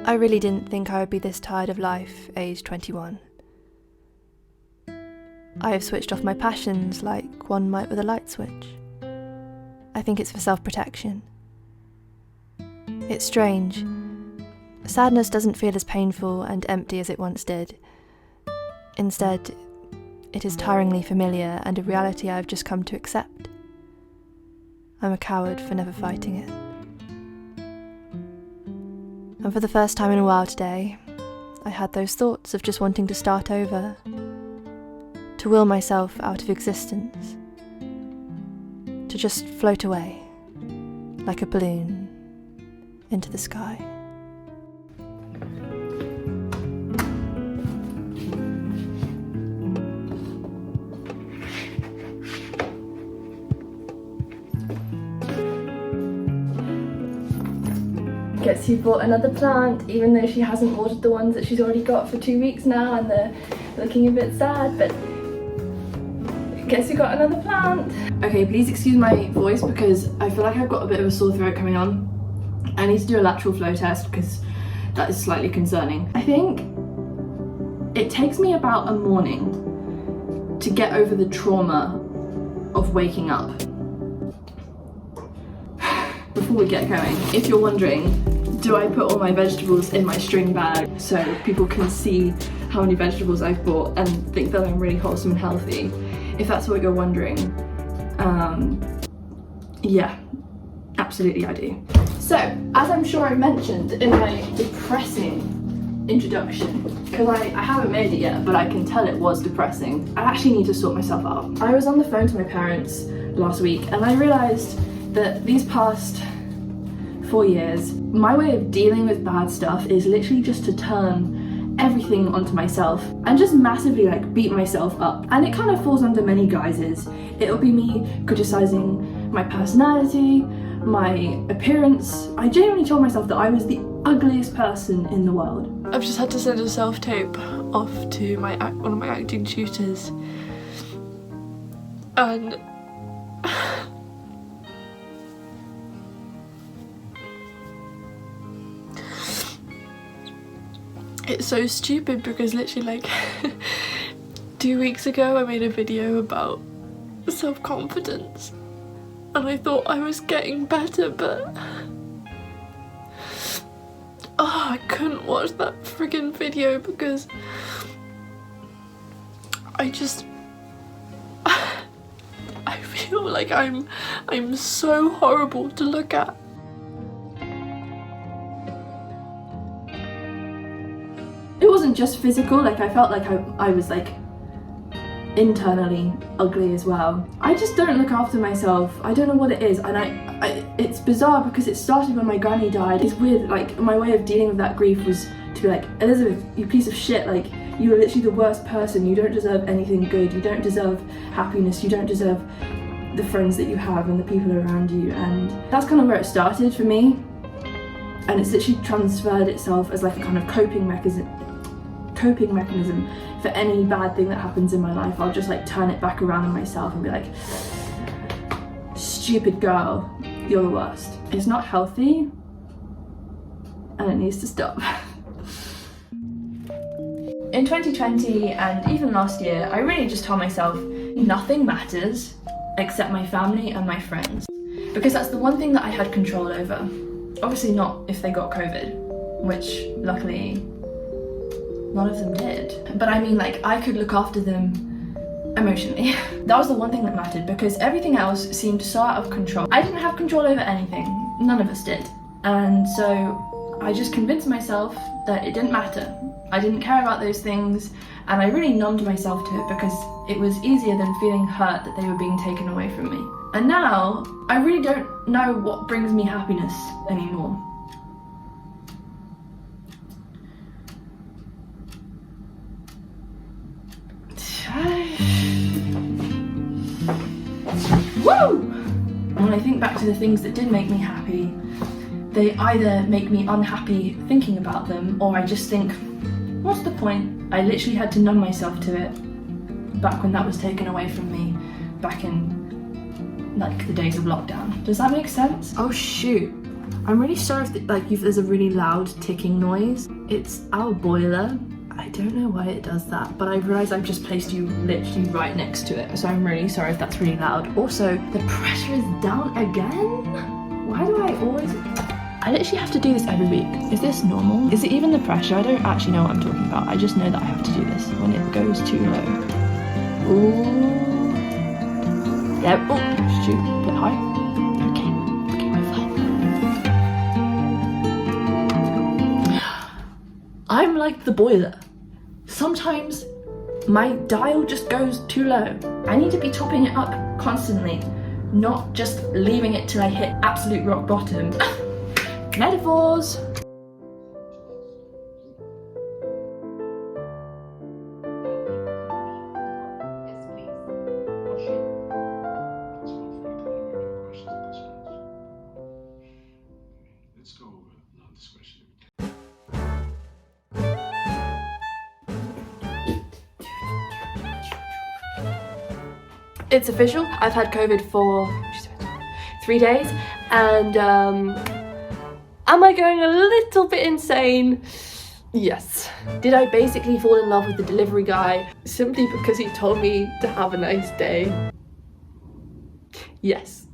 I really didn't think I would be this tired of life, aged 21. I have switched off my passions like one might with a light switch. I think it's for self-protection. It's strange. Sadness doesn't feel as painful and empty as it once did. Instead, it is tiringly familiar and a reality I've just come to accept. I'm a coward for never fighting it. And for the first time in a while today, I had those thoughts of just wanting to start over, to will myself out of existence, to just float away, like a balloon, into the sky. Guess who bought another plant, even though she hasn't watered the ones that she's already got for 2 weeks now and they're looking a bit sad, but guess who got another plant? Okay, please excuse my voice because I feel like I've got a bit of a sore throat coming on. I need to do a lateral flow test because that is slightly concerning. I think it takes me about a morning to get over the trauma of waking up. Before we get going, if you're wondering, do I put all my vegetables in my string bag so people can see how many vegetables I've bought and think that I'm really wholesome and healthy? If that's what you're wondering, yeah, absolutely I do. So, as I'm sure I mentioned in my depressing introduction, because I haven't made it yet, but I can tell it was depressing, I actually need to sort myself out. I was on the phone to my parents last week and I realised that these past 4 years, my way of dealing with bad stuff is literally just to turn everything onto myself and just massively like beat myself up. And it kind of falls under many guises. It'll be me criticizing my personality, my appearance. I genuinely told myself that I was the ugliest person in the world. I've just had to send a self-tape off to one of my acting tutors, and it's so stupid because literally like 2 weeks ago I made a video about self-confidence and I thought I was getting better, but I couldn't watch that friggin' video because I feel like I'm so horrible to look at. It wasn't just physical, like I felt like I was like internally ugly as well. I just don't look after myself. I don't know what it is, and it's bizarre because it started when my granny died. It's weird, like my way of dealing with that grief was to be like, Elizabeth, you piece of shit, like you are literally the worst person, you don't deserve anything good, you don't deserve happiness, you don't deserve the friends that you have and the people around you. And that's kind of where it started for me, and it's literally transferred itself as like a kind of coping mechanism for any bad thing that happens in my life. I'll just like turn it back around on myself and be like, stupid girl, you're the worst. It's not healthy and it needs to stop. In 2020 and even last year, I really just told myself nothing matters except my family and my friends, because that's the one thing that I had control over. Obviously not if they got COVID, which luckily none of them did. But I mean, like, I could look after them emotionally. That was the one thing that mattered, because everything else seemed so out of control. I didn't have control over anything. None of us did. And so I just convinced myself that it didn't matter. I didn't care about those things, and I really numbed myself to it because it was easier than feeling hurt that they were being taken away from me. And now, I really don't know what brings me happiness anymore. Woo! When I think back to the things that did make me happy, they either make me unhappy thinking about them, or I just think, what's the point? I literally had to numb myself to it back when that was taken away from me, back in like the days of lockdown. Does that make sense? Oh shoot, I'm really sorry if there's a really loud ticking noise. It's our boiler. I don't know why it does that, but I realised I've just placed you literally right next to it, so I'm really sorry if that's really loud. Also, the pressure is down again? Why do I always... I literally have to do this every week. Is this normal? Is it even the pressure? I don't actually know what I'm talking about. I just know that I have to do this when it goes too low. Ooh. Yeah, oh, shoot, a bit high. Okay, we're fine. I'm like the boiler. Sometimes my dial just goes too low. I need to be topping it up constantly, not just leaving it till I hit absolute rock bottom. Metaphors! Let's go over non-discretionary. It's official. I've had COVID for 3 days, and am I going a little bit insane? Yes. Did I basically fall in love with the delivery guy simply because he told me to have a nice day? Yes.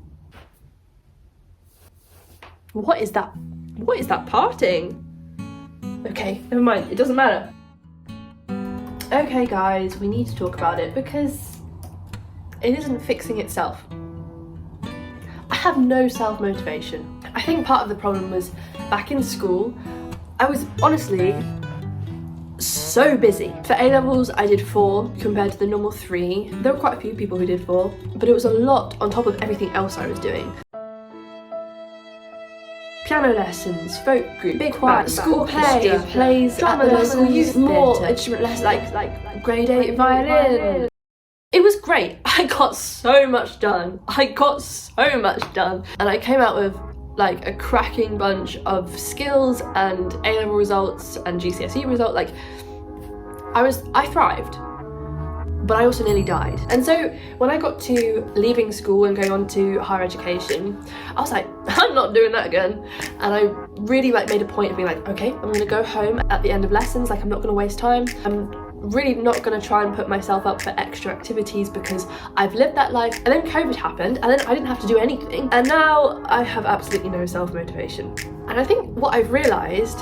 What is that? What is that parting? Okay, never mind, it doesn't matter. Okay guys, we need to talk about it because it isn't fixing itself. I have no self-motivation. I think part of the problem was back in school, I was honestly so busy. For A-levels I did 4 compared to the normal 3. There were quite a few people who did 4, but it was a lot on top of everything else I was doing. Piano lessons, folk group, big choir, school play, plays, drama lessons, youth more instrument lessons, like grade 8 violin. It was great. I got so much done. And I came out with like a cracking bunch of skills and A-level results and GCSE results. Like I thrived, but I also nearly died. And so when I got to leaving school and going on to higher education, I was like, I'm not doing that again. And I really made a point of being like, okay, I'm gonna go home at the end of lessons. Like, I'm not gonna waste time. I'm really not gonna try and put myself up for extra activities because I've lived that life. And then COVID happened and then I didn't have to do anything. And now I have absolutely no self-motivation. And I think what I've realized,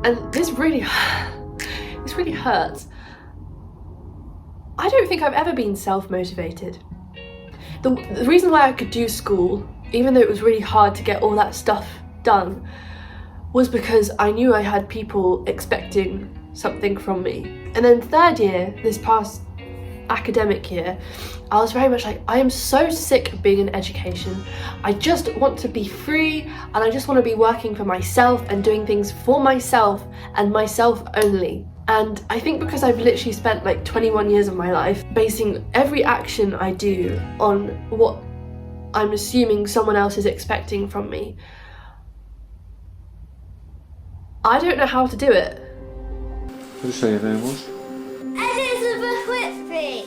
and this really hurts, I don't think I've ever been self-motivated. The reason why I could do school, even though it was really hard to get all that stuff done, was because I knew I had people expecting something from me. And then 3rd year, this past academic year, I was very much like, I am so sick of being in education. I just want to be free, and I just want to be working for myself and doing things for myself and myself only. And I think because I've literally spent like 21 years of my life basing every action I do on what I'm assuming someone else is expecting from me, I don't know how to do it. What did you say your name was? Elizabeth Whitby.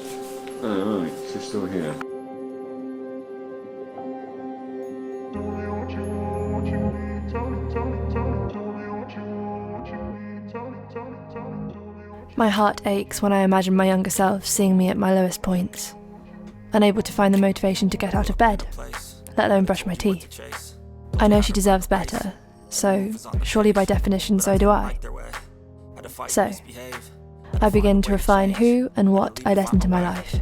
Oh, right, she's still here. My heart aches when I imagine my younger self seeing me at my lowest points, unable to find the motivation to get out of bed, let alone brush my teeth. I know she deserves better, so surely by definition so do I. So, I begin to refine who and what I let into my life.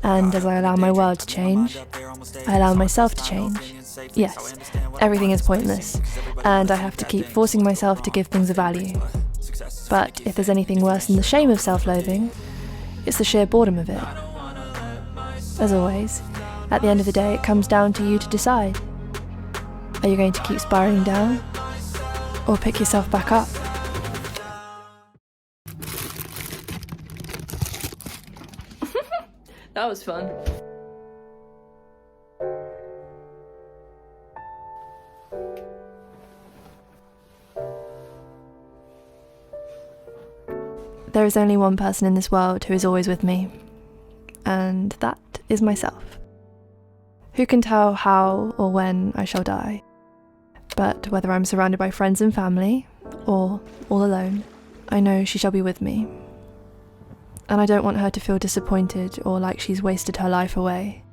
And as I allow my world to change, I allow myself to change. Yes, everything is pointless, and I have to keep forcing myself to give things a value. But if there's anything worse than the shame of self-loathing, it's the sheer boredom of it. As always, at the end of the day, it comes down to you to decide. Are you going to keep spiraling down, or pick yourself back up? That was fun. There is only one person in this world who is always with me, and that is myself. Who can tell how or when I shall die? But whether I'm surrounded by friends and family, or all alone, I know she shall be with me. And I don't want her to feel disappointed or like she's wasted her life away.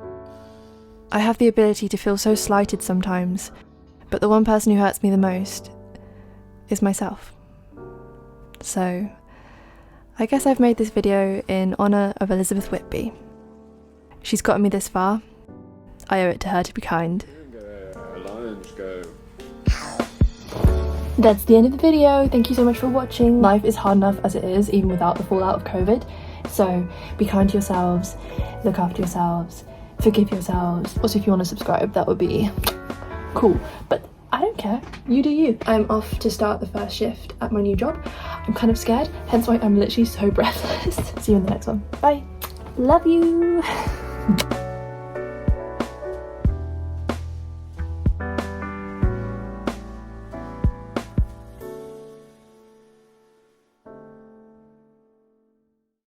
I have the ability to feel so slighted sometimes, but the one person who hurts me the most is myself. So, I guess I've made this video in honour of Elizabeth Whitby. She's gotten me this far. I owe it to her to be kind. Lions go. That's the end of the video. Thank you so much for watching. Life is hard enough as it is, even without the fallout of COVID. So be kind to yourselves, look after yourselves, forgive yourselves. Also, if you want to subscribe, that would be cool. But I don't care, you do you. I'm off to start the first shift at my new job. I'm kind of scared, hence why I'm literally so breathless. See you in the next one. Bye. Love you.